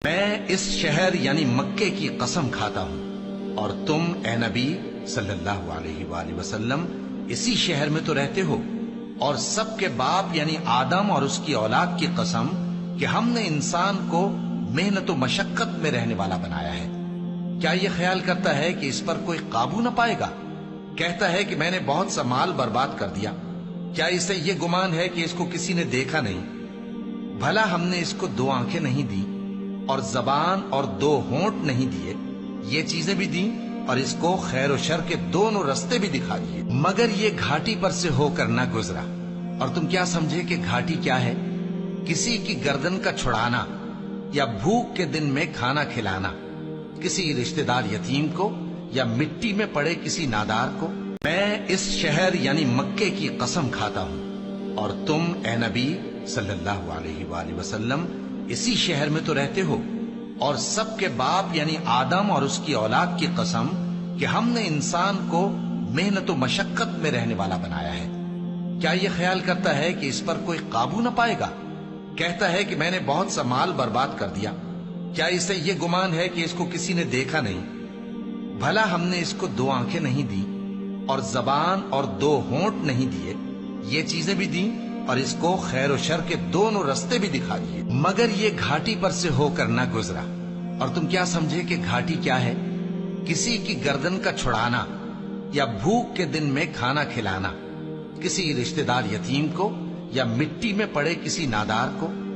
میں اس شہر یعنی مکے کی قسم کھاتا ہوں اور تم اے نبی صلی اللہ علیہ وآلہ وسلم اسی شہر میں تو رہتے ہو، اور سب کے باپ یعنی آدم اور اس کی اولاد کی قسم کہ ہم نے انسان کو محنت و مشقت میں رہنے والا بنایا ہے، کیا یہ خیال کرتا ہے کہ اس پر کوئی قابو نہ پائے گا؟ کہتا ہے کہ میں نے بہت سا مال برباد کر دیا، کیا اسے یہ گمان ہے کہ اس کو کسی نے دیکھا نہیں؟ بھلا ہم نے اس کو 2 آنکھیں نہیں دی اور زبان اور 2 ہونٹ نہیں دیے؟ یہ چیزیں بھی دیں اور اس کو خیر و شر کے دونوں رستے بھی دکھا دیے، مگر یہ گھاٹی پر سے ہو کر نہ گزرا۔ اور تم کیا سمجھے کہ گھاٹی کیا ہے؟ کسی کی گردن کا چھڑانا یا بھوک کے دن میں کھانا کھلانا، کسی رشتہ دار یتیم کو یا مٹی میں پڑے کسی نادار کو۔ میں اس شہر یعنی مکے کی قسم کھاتا ہوں اور تم اے نبی صلی اللہ علیہ وآلہ وسلم اسی شہر میں تو رہتے ہو، اور سب کے باپ یعنی آدم اور اس کی اولاد کی قسم کہ ہم نے انسان کو محنت و مشقت میں رہنے والا بنایا ہے، کیا یہ خیال کرتا ہے کہ اس پر کوئی قابو نہ پائے گا؟ کہتا ہے کہ میں نے بہت سا مال برباد کر دیا، کیا اسے یہ گمان ہے کہ اس کو کسی نے دیکھا نہیں؟ بھلا ہم نے اس کو 2 آنکھیں نہیں دی اور زبان اور 2 ہونٹ نہیں دیے؟ یہ چیزیں بھی دیں اور اس کو خیر و شر کے دونوں رستے بھی دکھا دیے، مگر یہ گھاٹی پر سے ہو کر نہ گزرا۔ اور تم کیا سمجھے کہ گھاٹی کیا ہے؟ کسی کی گردن کا چھڑانا یا بھوک کے دن میں کھانا کھلانا، کسی رشتہ دار یتیم کو یا مٹی میں پڑے کسی نادار کو۔